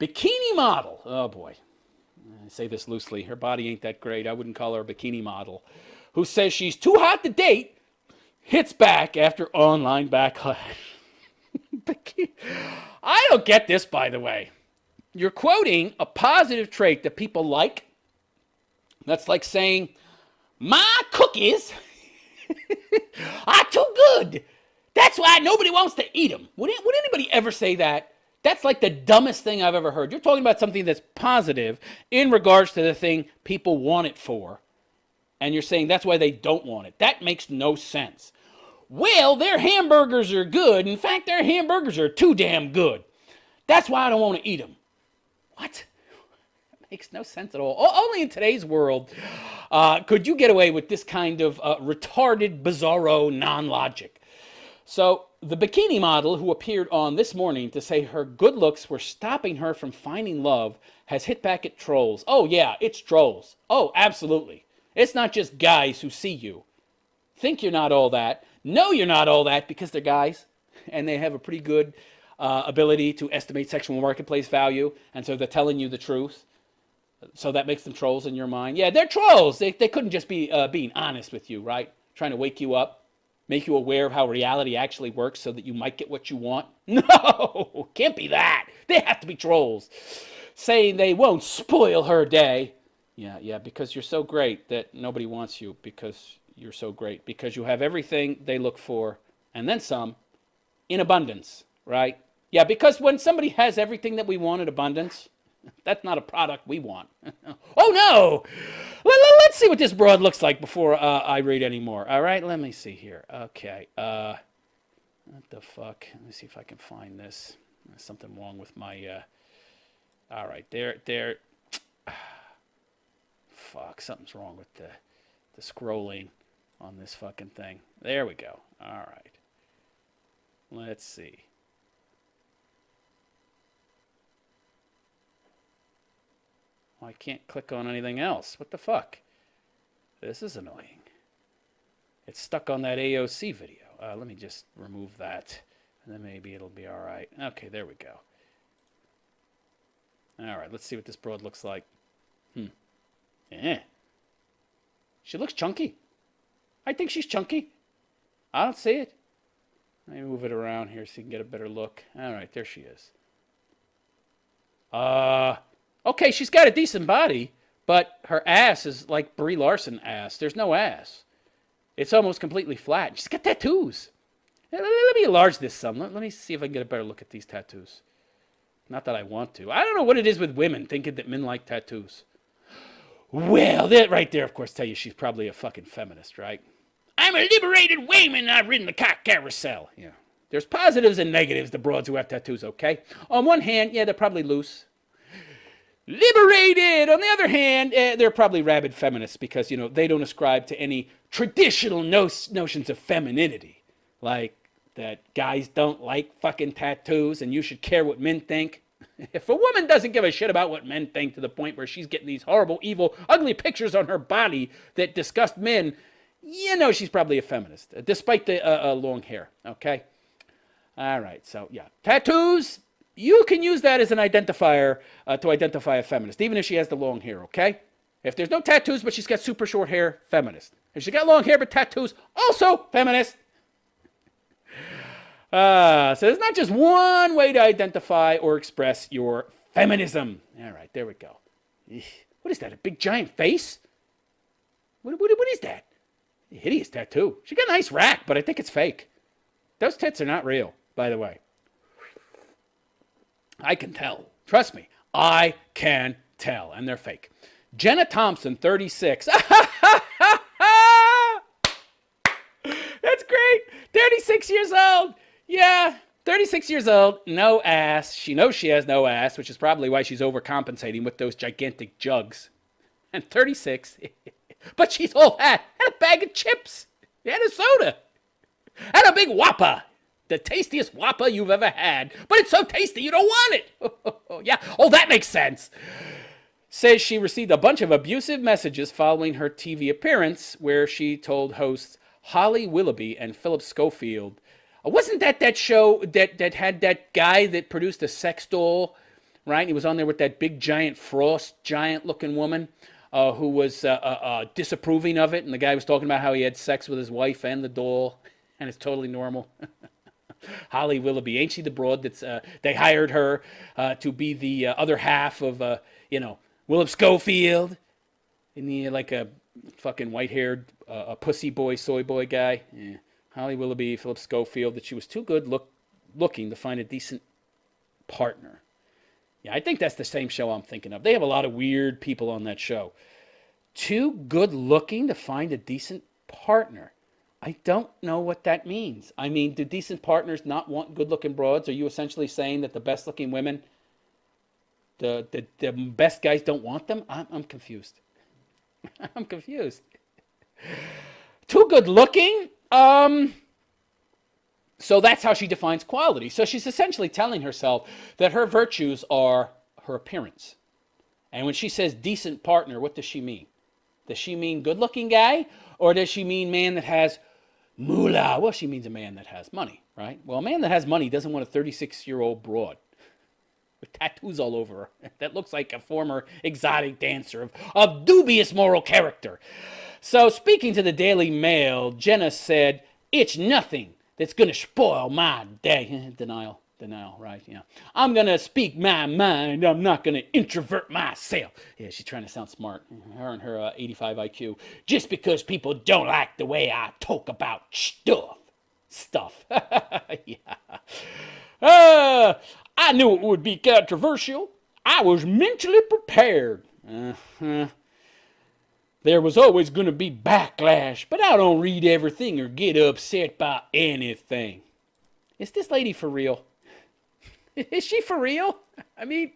Bikini model. Oh, boy. I say this loosely. Her body ain't that great. I wouldn't call her a bikini model. Who says she's too hot to date, hits back after online backlash. I don't get this, by the way. You're quoting a positive trait that people like. That's like saying, my cookies are too good. That's why nobody wants to eat them. Would anybody ever say that? That's like the dumbest thing I've ever heard. You're talking about something that's positive in regards to the thing people want it for. And you're saying that's why they don't want it. That makes no sense. Well, their hamburgers are good. In fact, their hamburgers are too damn good. That's why I don't want to eat them. What? That makes no sense at all. Only in today's world could you get away with this kind of retarded, bizarro non-logic. So the bikini model who appeared on This Morning to say her good looks were stopping her from finding love has hit back at trolls. Oh, yeah, it's trolls. Oh, absolutely. It's not just guys who see you. Think you're not all that. No, you're not all that because they're guys and they have a pretty good ability to estimate sexual marketplace value. And so they're telling you the truth. So that makes them trolls in your mind. Yeah, they're trolls. They couldn't just be being honest with you, right? Trying to wake you up, make you aware of how reality actually works so that you might get what you want. No, can't be that. They have to be trolls. Saying they won't spoil her day. Yeah, because you're so great that nobody wants you because you're so great. Because you have everything they look for and then some in abundance, right? Yeah, because when somebody has everything that we want in abundance, that's not a product we want. Oh, no. Let's see what this broad looks like before I read any more. All right, let me see here. Okay. What the fuck? Let me see if I can find this. There's something wrong with my... All right, there. Fuck, something's wrong with the scrolling on this fucking thing. There we go. All right. Let's see. I can't click on anything else. What the fuck? This is annoying. It's stuck on that AOC video. Let me just remove that, and then maybe it'll be all right. Okay, there we go. All right, let's see what this broad looks like. Yeah. She looks chunky. I think she's chunky. I don't see it. Let me move it around here so you can get a better look. All right, there she is. Okay, she's got a decent body, but her ass is like Brie Larson ass. There's no ass. It's almost completely flat. She's got tattoos. Let me enlarge this some. Let me see if I can get a better look at these tattoos. Not that I want to. I don't know what it is with women thinking that men like tattoos. Well, that right there, of course, tell you she's probably a fucking feminist, right? I'm a liberated woman. I've ridden the cock carousel. Yeah. There's positives and negatives to broads who have tattoos, okay? On one hand, yeah, they're probably loose. Liberated! On the other hand, they're probably rabid feminists because, they don't ascribe to any traditional notions of femininity. Like that guys don't like fucking tattoos and you should care what men think. If a woman doesn't give a shit about what men think to the point where she's getting these horrible, evil, ugly pictures on her body that disgust men, she's probably a feminist, despite the long hair, okay? All right, so yeah. Tattoos, you can use that as an identifier to identify a feminist, even if she has the long hair, okay? If there's no tattoos, but she's got super short hair, feminist. If she's got long hair but tattoos, also feminist. So there's not just one way to identify or express your feminism. All right, there we go. What is that, a big giant face? What is that? A hideous tattoo. She got a nice rack, but I think it's fake. Those tits are not real, by the way. I can tell. Trust me, I can tell, and they're fake. Jenna Thompson, 36. That's great. 36 years old. Yeah, 36 years old, no ass. She knows she has no ass, which is probably why she's overcompensating with those gigantic jugs. And 36, but she's all that, and a bag of chips, and a soda, and a big Whopper. The tastiest Whopper you've ever had, but it's so tasty you don't want it. Yeah, that makes sense. Says she received a bunch of abusive messages following her TV appearance where she told hosts Holly Willoughby and Philip Schofield, wasn't that show that had that guy that produced a sex doll right? He was on there with that big giant frost giant looking woman who was disapproving of it. And the guy was talking about how he had sex with his wife and the doll, and it's totally normal. Holly Willoughby, ain't she the broad that's they hired her to be the other half of Willem Schofield, and he like a fucking white-haired pussy boy, soy boy guy. Yeah. Holly Willoughby, Philip Schofield, that she was too good looking to find a decent partner. Yeah, I think that's the same show I'm thinking of. They have a lot of weird people on that show. Too good looking to find a decent partner. I don't know what that means. I mean, do decent partners not want good-looking broads? Are you essentially saying that the best-looking women, the best guys don't want them? I'm confused. I'm confused. Too good-looking? So that's how she defines quality. So she's essentially telling herself that her virtues are her appearance. And when she says decent partner, what does she mean? Does she mean good-looking guy? Or does she mean man that has moolah? Well, she means a man that has money, right? Well, a man that has money doesn't want a 36-year-old broad with tattoos all over her that looks like a former exotic dancer of dubious moral character. So speaking to the Daily Mail, Jenna said, "It's nothing that's going to spoil my day." Denial, right? Yeah. "I'm going to speak my mind. I'm not going to introvert myself." Yeah, she's trying to sound smart. Her and her 85 IQ. "Just because people don't like the way I talk about stuff." Yeah. "I knew it would be controversial. I was mentally prepared. There was always going to be backlash, but I don't read everything or get upset by anything." Is this lady for real? Is she for real? I mean,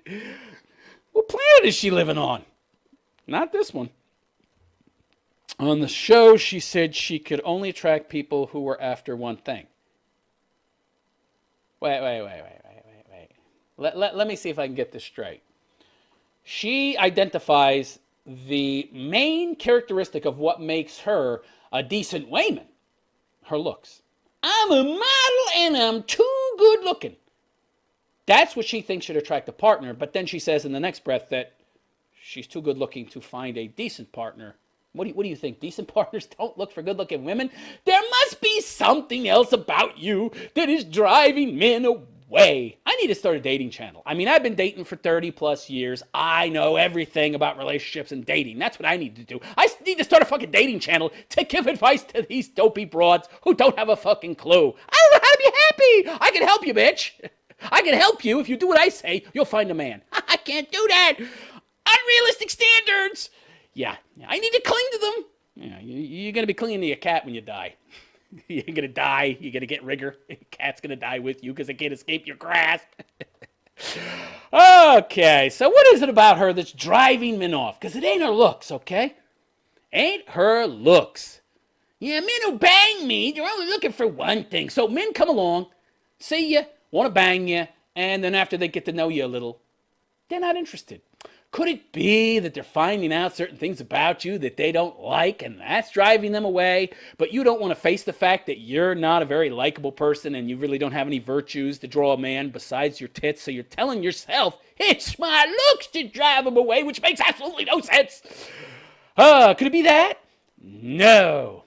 what planet is she living on? Not this one. On the show, she said she could only attract people who were after one thing. Wait. Let me see if I can get this straight. She identifies the main characteristic of what makes her a decent Wayman, her looks. "I'm a model and I'm too good looking." That's what she thinks should attract a partner, but then she says in the next breath that she's too good looking to find a decent partner. What do you think? Decent partners don't look for good looking women? There must be something else about you that is driving men away. I need to start a dating channel. I mean, I've been dating for 30 plus years. I know everything about relationships and dating. That's what I need to do. I need to start a fucking dating channel to give advice to these dopey broads who don't have a fucking clue. I don't know how to be happy. I can help you, bitch. I can help you. If you do what I say, you'll find a man. I can't do that. Unrealistic standards. Yeah, I need to cling to them. Yeah, you're going to be clinging to your cat when you die. You're going to die. You're going to get rigor. The cat's going to die with you because it can't escape your grasp. Okay, so what is it about her that's driving men off? Because it ain't her looks, okay? Ain't her looks. Yeah, men who bang me, they're only looking for one thing. So men come along, see you, want to bang you, and then after they get to know you a little, they're not interested. Could it be that they're finding out certain things about you that they don't like, and that's driving them away, but you don't want to face the fact that you're not a very likable person and you really don't have any virtues to draw a man besides your tits, so you're telling yourself, it's my looks to drive them away, which makes absolutely no sense. Could it be that? No.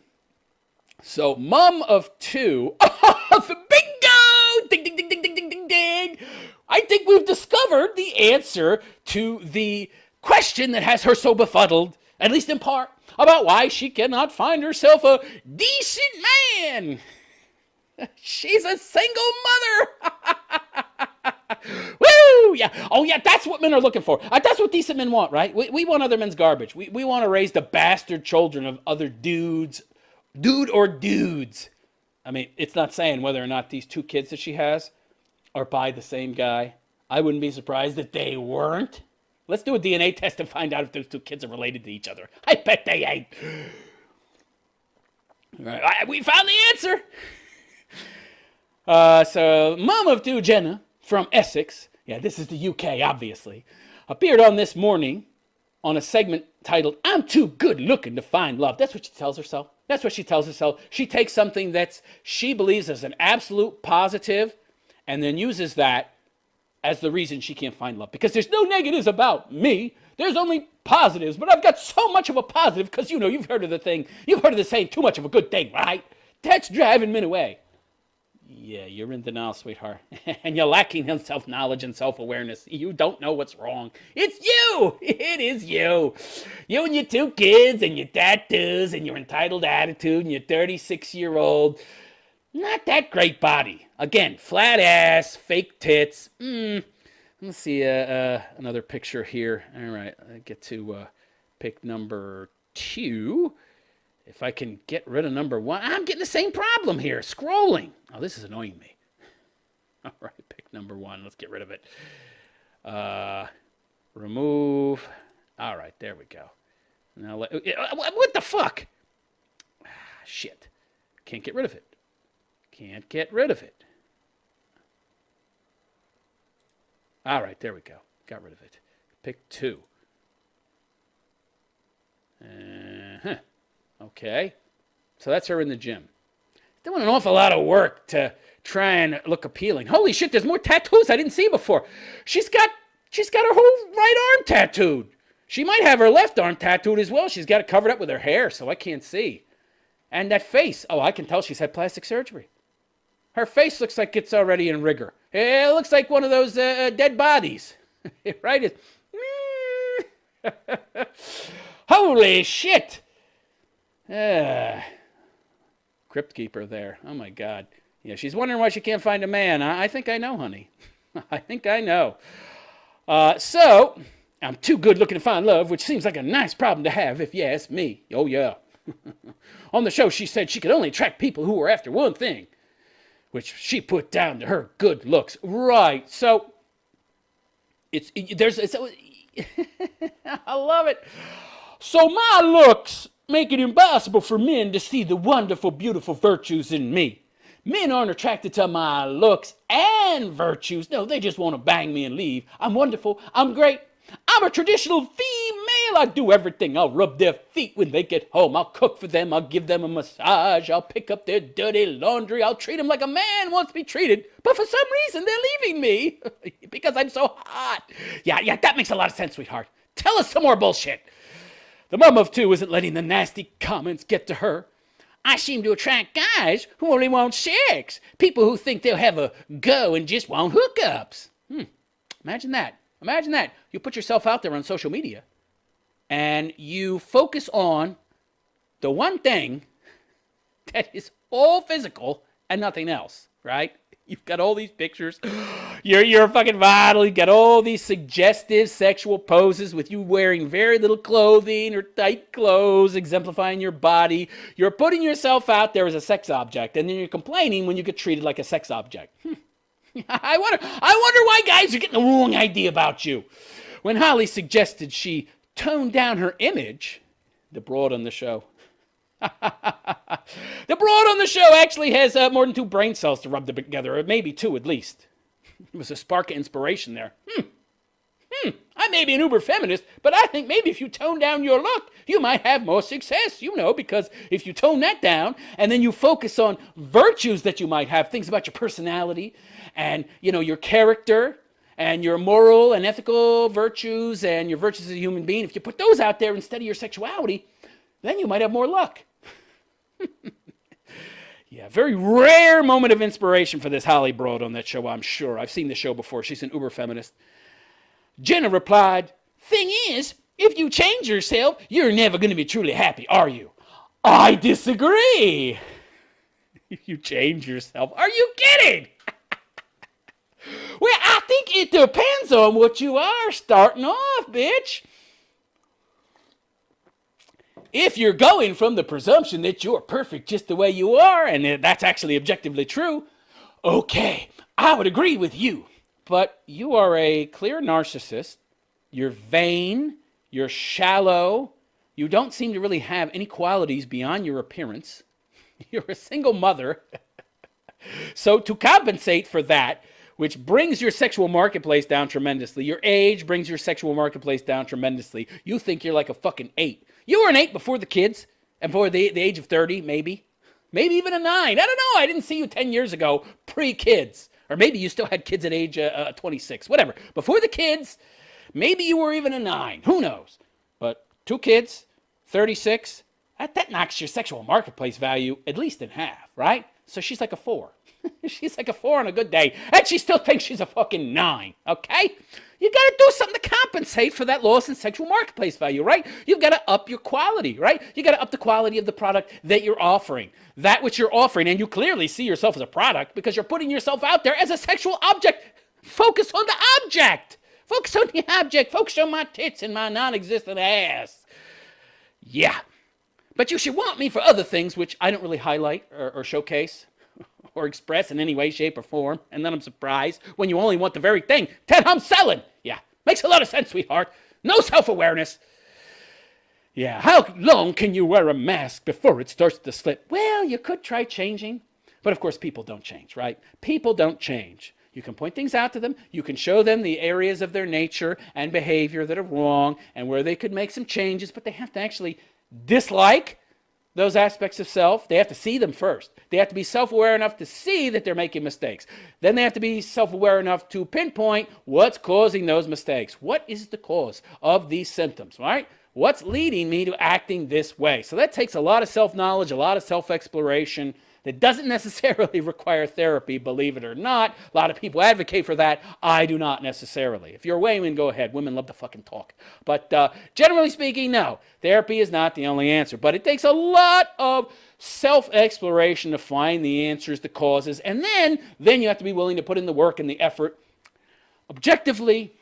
So, mom of two, the bingo! Ding, ding, ding, ding, ding, ding, ding, ding. I think we've discovered the answer to the question that has her so befuddled, at least in part, about why she cannot find herself a decent man. She's a single mother. Woo! Yeah. Oh, yeah, that's what men are looking for. That's what decent men want, right? We want other men's garbage. We want to raise the bastard children of other dudes. Dude or dudes. I mean, it's not saying whether or not these two kids that she has are by the same guy. I wouldn't be surprised if they weren't. Let's do a DNA test and find out if those two kids are related to each other. I bet they ain't. All right, we found the answer. So, mom of two, Jenna, from Essex, yeah, this is the UK, obviously, appeared on This Morning on a segment titled, I'm too good looking to find love. That's what she tells herself. That's what she tells herself. She takes something that she believes is an absolute positive and then uses that as the reason she can't find love. Because there's no negatives about me. There's only positives. But I've got so much of a positive because, you know, you've heard of the saying, too much of a good thing, right? That's driving men away. Yeah, you're in denial, sweetheart. And you're lacking in self-knowledge and self-awareness. You don't know what's wrong. It's you. It is you. You and your 2 kids and your tattoos and your entitled attitude and your 36-year-old. Not that great body. Again, flat ass, fake tits. Let's see another picture here. All right, I get to pick number 2. If I can get rid of number 1, I'm getting the same problem here. Scrolling. Oh, this is annoying me. All right, pick number 1. Let's get rid of it. Remove. All right, there we go. Now, what the fuck? Shit. Can't get rid of it. Can't get rid of it. All right, there we go. Got rid of it. Pick 2. Okay. So that's her in the gym. Doing an awful lot of work to try and look appealing. Holy shit, there's more tattoos I didn't see before. She's got her whole right arm tattooed. She might have her left arm tattooed as well. She's got it covered up with her hair, so I can't see. And that face. Oh, I can tell she's had plastic surgery. Her face looks like it's already in rigor. It looks like one of those dead bodies. Right? Holy shit. Crypt keeper there. Oh, my God. Yeah, she's wondering why she can't find a man. I think I know, honey. I think I know. So, I'm too good looking to find love, which seems like a nice problem to have, if you ask me. Oh, yeah. On the show, she said she could only attract people who were after one thing, which she put down to her good looks. Right. So, I love it. So, my looks make it impossible for men to see the wonderful, beautiful virtues in me. Men aren't attracted to my looks and virtues. No, they just want to bang me and leave. I'm wonderful. I'm great. I'm a traditional female. I do everything. I'll rub their feet when they get home. I'll cook for them. I'll give them a massage. I'll pick up their dirty laundry. I'll treat them like a man wants to be treated. But for some reason, they're leaving me because I'm so hot. Yeah, that makes a lot of sense, sweetheart. Tell us some more bullshit. The mom of 2 isn't letting the nasty comments get to her. I seem to attract guys who only want sex. People who think they'll have a go and just want hookups. Imagine that. Imagine that. You put yourself out there on social media and you focus on the one thing that is all physical and nothing else, right? You've got all these pictures. You're a fucking model. You've got all these suggestive sexual poses with you wearing very little clothing or tight clothes, exemplifying your body. You're putting yourself out there as a sex object, and then you're complaining when you get treated like a sex object. I wonder why guys are getting the wrong idea about you. When Holly suggested she tone down her image, the broad on the show, the broad on the show actually has more than 2 brain cells to rub together, or maybe 2 at least. It was a spark of inspiration there. I may be an uber feminist, but I think maybe if you tone down your look, you might have more success, because if you tone that down and then you focus on virtues that you might have, things about your personality and, your character and your moral and ethical virtues and your virtues as a human being, if you put those out there instead of your sexuality, then you might have more luck. Yeah, very rare moment of inspiration for this Holly broad on that show, I'm sure. I've seen the show before. She's an uber feminist. Jenna replied, "Thing is, if you change yourself, you're never going to be truly happy, are you?" I disagree. If you change yourself, are you kidding? Well, I think it depends on what you are starting off, bitch. If you're going from the presumption that you're perfect just the way you are, and that's actually objectively true, okay, I would agree with you. But you are a clear narcissist. You're vain. You're shallow. You don't seem to really have any qualities beyond your appearance. You're a single mother. So to compensate for that, which brings your sexual marketplace down tremendously, your age brings your sexual marketplace down tremendously, you think you're like a fucking 8. You were an 8 before the kids, and before the age of 30, maybe. Maybe even a 9. I don't know. I didn't see you 10 years ago, pre-kids. Or maybe you still had kids at age 26, whatever. Before the kids, maybe you were even a 9. Who knows? But 2 kids, 36, that knocks your sexual marketplace value at least in half, right? So she's like a 4. She's like a 4 on a good day, and she still thinks she's a fucking 9, okay? You got to do something to compensate for that loss in sexual marketplace value, right? You've got to up your quality, right? You got to up the quality of the product that you're offering. That which you're offering, and you clearly see yourself as a product because you're putting yourself out there as a sexual object. Focus on the object. Focus on the object. Focus on my tits and my non-existent ass. Yeah. But you should want me for other things, which I don't really highlight or showcase or express in any way, shape, or form. And then I'm surprised when you only want the very thing that I'm selling. Yeah, makes a lot of sense, sweetheart. No self-awareness. Yeah, how long can you wear a mask before it starts to slip? Well, you could try changing. But of course, people don't change, right? People don't change. You can point things out to them. You can show them the areas of their nature and behavior that are wrong and where they could make some changes, but they have to actually dislike those aspects of self. They have to see them first. They have to be self-aware enough to see that they're making mistakes. Then they have to be self-aware enough to pinpoint what's causing those mistakes. What is the cause of these symptoms, right? What's leading me to acting this way? So that takes a lot of self-knowledge, a lot of self-exploration. That doesn't necessarily require therapy, believe it or not. A lot of people advocate for that. I do not necessarily. If you're a woman, go ahead. Women love to fucking talk. But generally speaking, no. Therapy is not the only answer. But it takes a lot of self-exploration to find the answers, the causes. And then you have to be willing to put in the work and the effort objectively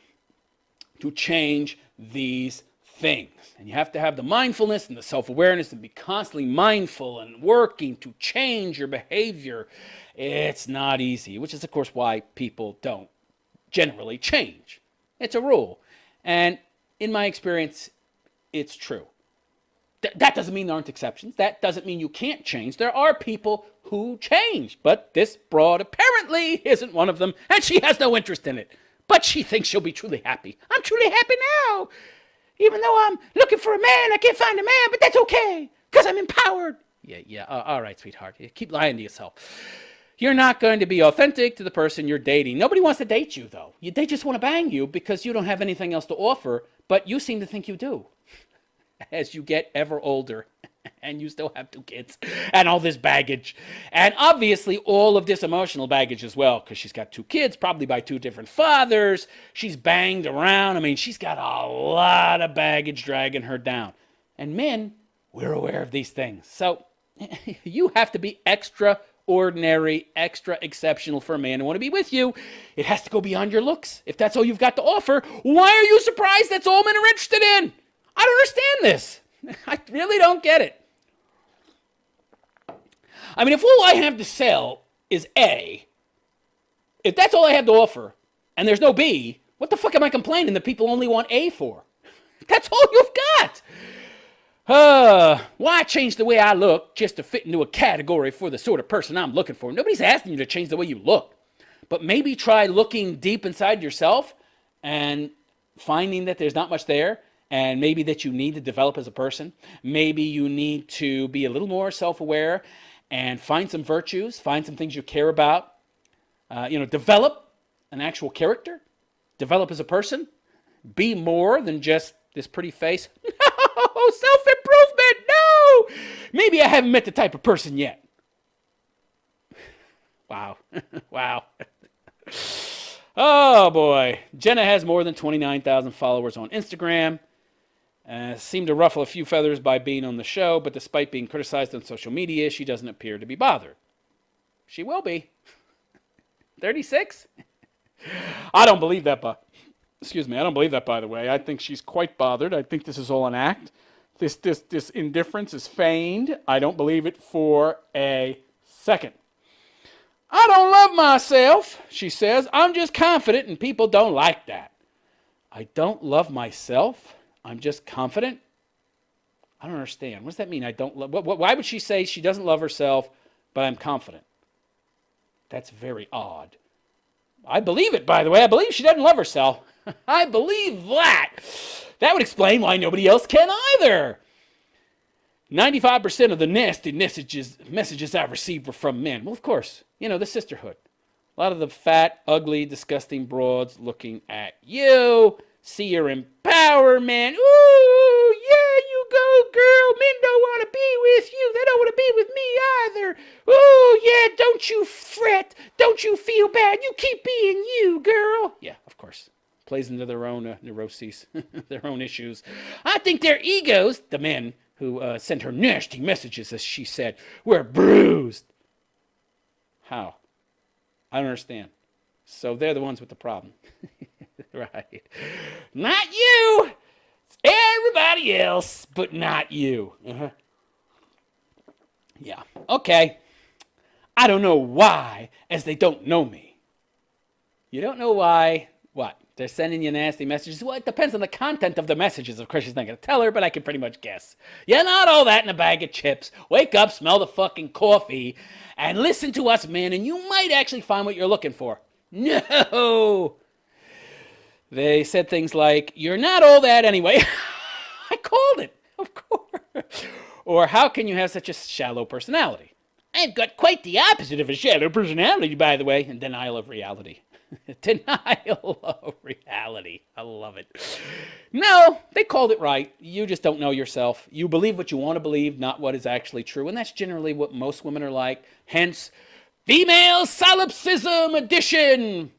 to change these things. And you have to have the mindfulness and the self-awareness and be constantly mindful and working to change your behavior. It's not easy, which is, of course, why people don't generally change. It's a rule. And in my experience, it's true. That doesn't mean there aren't exceptions. That doesn't mean you can't change. There are people who change. But this broad apparently isn't one of them, and she has no interest in it. But she thinks she'll be truly happy. I'm truly happy now. Even though I'm looking for a man, I can't find a man, but that's okay, because I'm empowered. Yeah, all right, sweetheart. You keep lying to yourself. You're not going to be authentic to the person you're dating. Nobody wants to date you, though. They just want to bang you because you don't have anything else to offer, but you seem to think you do. As you get ever older, and you still have 2 kids, and all this baggage. And obviously all of this emotional baggage as well, because she's got 2 kids, probably by 2 different fathers. She's banged around. I mean, she's got a lot of baggage dragging her down. And men, we're aware of these things. So you have to be extraordinary, extra exceptional for a man to want to be with you. It has to go beyond your looks. If that's all you've got to offer, why are you surprised that's all men are interested in? I don't understand this. I really don't get it. I mean, if all I have to sell is A, if that's all I have to offer, and there's no B, what the fuck am I complaining that people only want A for? That's all you've got. Why change the way I look just to fit into a category for the sort of person I'm looking for? Nobody's asking you to change the way you look. But maybe try looking deep inside yourself and finding that there's not much there. And maybe that you need to develop as a person. Maybe you need to be a little more self-aware and find some virtues, find some things you care about. Develop an actual character. Develop as a person. Be more than just this pretty face. No, self-improvement, no! Maybe I haven't met the type of person yet. Wow. Wow. Oh, boy. Jenna has more than 29,000 followers on Instagram. Seemed to ruffle a few feathers by being on the show, but despite being criticized on social media, she doesn't appear to be bothered. She will be. 36? I don't believe that, I don't believe that, by the way. I think she's quite bothered. I think this is all an act. This indifference is feigned. I don't believe it for a second. I don't love myself, she says. I'm just confident, and people don't like that. I don't love myself? I'm just confident? I don't understand. What does that mean? I don't love... Why would she say she doesn't love herself, but I'm confident? That's very odd. I believe it, by the way. I believe she doesn't love herself. I believe that. That would explain why nobody else can either. 95% of the nasty messages I've received were from men. Well, of course, the sisterhood. A lot of the fat, ugly, disgusting broads looking at you. See your empowerment. Ooh, yeah, you go, girl. Men don't want to be with you. They don't want to be with me either. Ooh, yeah, don't you fret. Don't you feel bad. You keep being you, girl. Yeah, of course. Plays into their own neuroses, their own issues. I think their egos, the men who sent her nasty messages, as she said, were bruised. How? I don't understand. So they're the ones with the problem. Right. Not you. It's everybody else, but not you. Uh-huh. Yeah. Okay. I don't know why, as they don't know me. You don't know why. What? They're sending you nasty messages? Well, it depends on the content of the messages. Of course, she's not going to tell her, but I can pretty much guess. You're not all that in a bag of chips. Wake up, smell the fucking coffee, and listen to us, man, and you might actually find what you're looking for. No! They said things like, you're not all that anyway. I called it, of course. Or how can you have such a shallow personality? I've got quite the opposite of a shallow personality, by the way. And denial of reality. Denial of reality. I love it. No, they called it right. You just don't know yourself. You believe what you want to believe, not what is actually true. And that's generally what most women are like. Hence, female solipsism edition.